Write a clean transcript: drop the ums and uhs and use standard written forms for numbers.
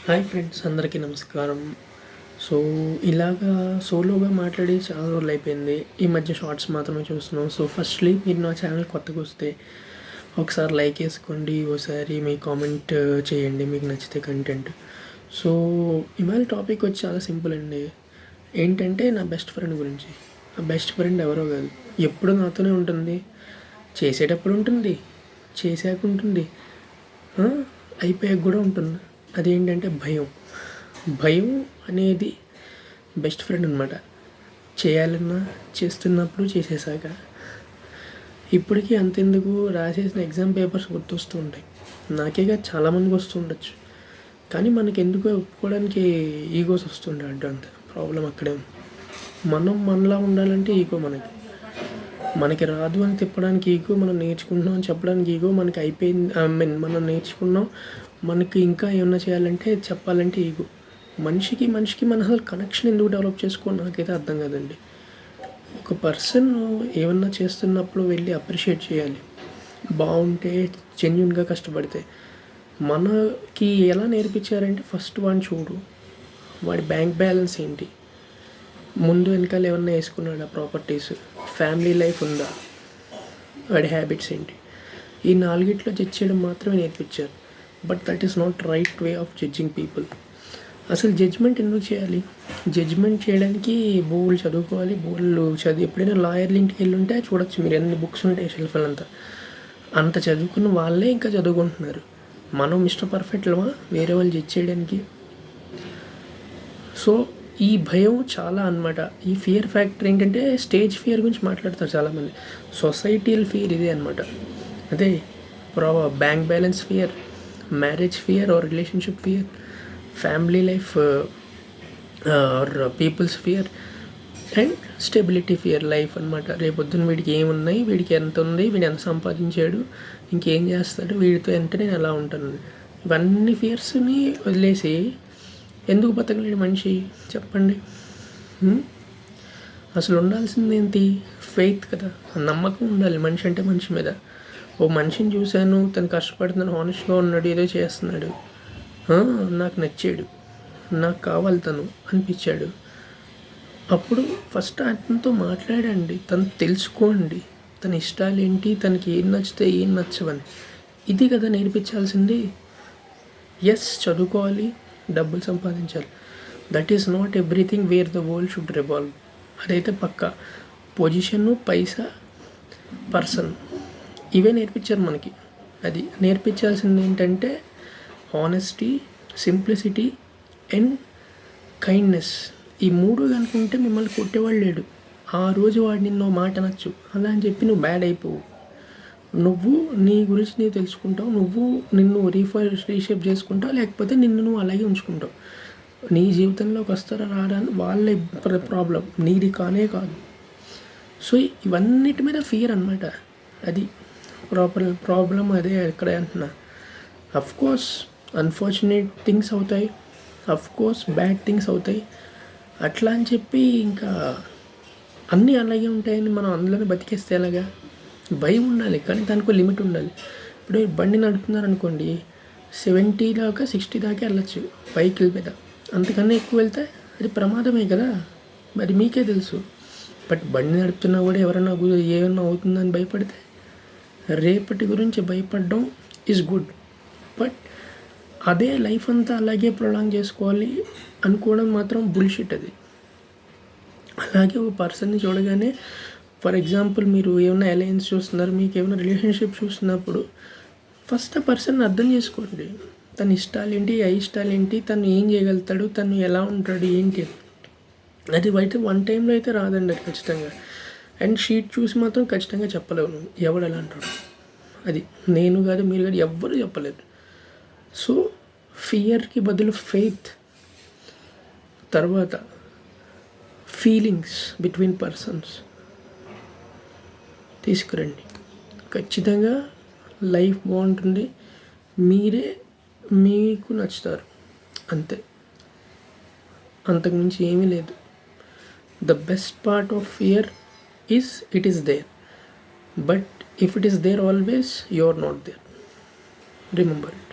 Hi friends, అందరికీ నమస్కారం. So ఇలాగా సోలోగా మాట్లాడి చాలా రోజులు అయిపోయింది. ఈ మధ్య షార్ట్స్ మాత్రమే చూస్తున్నాం. సో ఫస్ట్లీ మీరు నా ఛానల్ కొత్తగా వస్తే ఒకసారి లైక్ వేసుకోండి, ఒకసారి మీ కామెంట్ చేయండి మీకు నచ్చితే కంటెంట్. సో ఇవాళ టాపిక్ వచ్చి చాలా సింపుల్ అండి. ఏంటంటే నా బెస్ట్ ఫ్రెండ్ గురించి. ఆ బెస్ట్ ఫ్రెండ్ ఎవరో కాదు, ఎప్పుడు నాతోనే ఉంటుంది. చేసేటప్పుడు ఉంటుంది, చేసాక ఉంటుంది, అయిపోయాక కూడా ఉంటుంది. అదేంటంటే భయం అనేది బెస్ట్ ఫ్రెండ్ అనమాట. చేయాలన్నా, చేస్తున్నప్పుడు, చేసేసాక. ఇప్పటికీ అంతెందుకు, రాసేసిన ఎగ్జామ్ పేపర్స్ గుర్తొస్తూ ఉంటాయి. నాకేగా చాలామందికి వస్తూ ఉండొచ్చు, కానీ మనకి ఎందుకో ఒప్పుకోవడానికి ఈగోస్ వస్తుండే అంత ప్రాబ్లం అక్కడే. మనలా ఉండాలంటే ఈగో మనకి రాదు అని తిప్పడానికి ఈగో, మనం నేర్చుకుంటున్నాం అని చెప్పడానికి ఈగో, మనకి అయిపోయింది మనం నేర్చుకున్నాం, మనకి ఇంకా ఏమన్నా చేయాలంటే చెప్పాలంటే ఈగో. మనిషికి మన అసలు కనెక్షన్ ఎందుకు డెవలప్ చేసుకోవాలి నాకైతే అర్థం కాదండి. ఒక పర్సన్ ఏమన్నా చేస్తున్నప్పుడు వెళ్ళి అప్రిషియేట్ చేయాలి, బాగుంటే, జెన్యున్గా కష్టపడితే. మనకి ఎలా నేర్పించారంటే ఫస్ట్ వాడిని చూడు, వాడి బ్యాంక్ బ్యాలెన్స్ ఏంటి, ముందు వెనకాల ఏమన్నా వేసుకున్నాడా ప్రాపర్టీస్, ఫ్యామిలీ లైఫ్ ఉందా, వాడి హ్యాబిట్స్ ఏంటి, ఈ నాలుగిట్లో జడ్జ్ చేయడం మాత్రమే నేర్పించారు. But that is not right way of judging people. అసలు జడ్జ్మెంట్ ఎందుకు చేయాలి? జడ్జ్మెంట్ చేయడానికి బోళ్ళు చదువుకోవాలి, ఎప్పుడైనా లాయర్లు ఇంటికి వెళ్ళి ఉంటే చూడొచ్చు మీరు, ఎన్ని బుక్స్ ఉంటాయి షెల్ఫ్లంతా. అంత చదువుకున్న వాళ్ళే ఇంకా చదువుకుంటున్నారు. మనం మిస్టర్ పర్ఫెక్ట్లమా వేరే వాళ్ళు జడ్జ్ చేయడానికి? సో ఈ భయం చాలా అనమాట. ఈ ఫియర్ ఫ్యాక్టర్ ఏంటంటే స్టేజ్ ఫియర్ గురించి మాట్లాడతారు చాలామంది. సొసైటీల్ ఫియర్ ఇదే అనమాట. అదే bank balance fear, marriage fear or relationship fear, family life or peoples fear, and stability fear, life అనమాట. రేపొద్దున వీడికి ఏమున్నాయి, వీడికి ఎంత ఉంది, వీడు ఎంత సంపాదించాడు, ఇంకేం చేస్తాడు, వీడితో ఎంత నేను ఎలా ఉంటాను, ఇవన్నీ ఫియర్స్ని వదిలేసి ఎందుకు బతకలేడు మనిషి చెప్పండి? అసలు ఉండాల్సింది ఏంటి? ఫెయిత్ కదా, నమ్మకం ఉండాలి మనిషి అంటే మనిషి మీద. ఓ మనిషిని చూశాను, తను కష్టపడుతున్నాడు, హానెస్ట్గా ఉన్నాడు, ఏదో చేస్తున్నాడు, నాకు నచ్చాడు, నాకు కావాలి తను అనిపించాడు, అప్పుడు ఫస్ట్ అతనితో మాట్లాడండి, తను తెలుసుకోండి, తన ఇష్టాలు ఏంటి, తనకి ఏం నచ్చితే ఏం నచ్చవని. ఇది కదా నేర్పించాల్సింది. ఎస్, చదువుకోవాలి, డబ్బులు సంపాదించాలి, that is not everything wear the world should revolve. అదైతే పక్కా. పొజిషను, పైసా, పర్సన్, ఇవే నేర్పించారు మనకి. అది నేర్పించాల్సింది ఏంటంటే హానెస్టీ, సింప్లిసిటీ అండ్ కైండ్నెస్. ఈ మూడు కనుకుంటే మిమ్మల్ని కొట్టేవాళ్ళు లేడు. ఆ రోజు వాడు నిన్ను మాట నచ్చు అలా అని చెప్పి నువ్వు బ్యాడ్ అయిపోవు. నువ్వు నీ గురించి నీవు తెలుసుకుంటావు, నువ్వు నిన్ను రీషేప్ చేసుకుంటావు, లేకపోతే నిన్ను నువ్వు అలాగే ఉంచుకుంటావు. నీ జీవితంలోకి వస్తారా రారా వాళ్ళే ప్రాబ్లం, నీది కానే కాదు. సో ఇవన్నిటి మీద ఫియర్ అనమాట. అది ప్రాబ్లం. అదే ఎక్కడ అంటున్నా. అఫ్కోర్స్ అన్ఫార్చునేట్ థింగ్స్ అవుతాయి, అఫ్కోర్స్ బ్యాడ్ థింగ్స్ అవుతాయి. అట్లా అని చెప్పి ఇంకా అన్నీ అలాగే ఉంటాయని మనం అందులోనే బతికేస్తే ఎలాగా? భయం ఉండాలి, కానీ దానికి లిమిట్ ఉండాలి. ఇప్పుడు బండి నడుపుతున్నారనుకోండి, 70 దాకా 60 దాకా వెళ్ళచ్చు బైకుల మీద. అంతకన్నా ఎక్కువ వెళ్తే అది ప్రమాదమే కదా, మరి మీకే తెలుసు. బట్ బండి నడుపుతున్నా కూడా ఎవరైనా ఏమన్నా అవుతుందని భయపడితే, రేపటి గురించి భయపడడం ఈజ్ గుడ్. బట్ అదే లైఫ్ అంతా అలాగే ప్రొలాంగ్ చేసుకోవాలి అనుకోవడం మాత్రం బుల్షిట్. అది అలాగే ఒక పర్సన్ని చూడగానే, ఫర్ ఎగ్జాంపుల్ మీరు ఏమైనా అలయన్స్ చూస్తున్నారు, మీకు ఏమైనా రిలేషన్షిప్ చూస్తున్నప్పుడు ఫస్ట్ ఆ పర్సన్ అర్థం చేసుకోండి. తన ఇష్టాలు ఏంటి, అయిష్టాలు ఏంటి, తను ఏం చేయగలుగుతాడు, తను ఎలా ఉంటాడు ఏంటి. అది అయితే వన్ టైంలో అయితే రాదండి అది ఖచ్చితంగా. అండ్ షీట్ చూసి మాత్రం ఖచ్చితంగా చెప్పలేవు నువ్వు ఎవడు ఎలా అంటాడు. అది నేను కాదు, మీరు కాదు, ఎవ్వరూ చెప్పలేదు. సో ఫియర్కి బదులు ఫెయిత్, తర్వాత ఫీలింగ్స్ బిట్వీన్ పర్సన్స్ తీసుకురండి. ఖచ్చితంగా లైఫ్ బాగుంటుంది, మీరే మీకు నచ్చుతారు, అంతే. అంతకుమించి ఏమీ లేదు. The best part of fear is it is there, but if it is there always, you are not there. Remember it.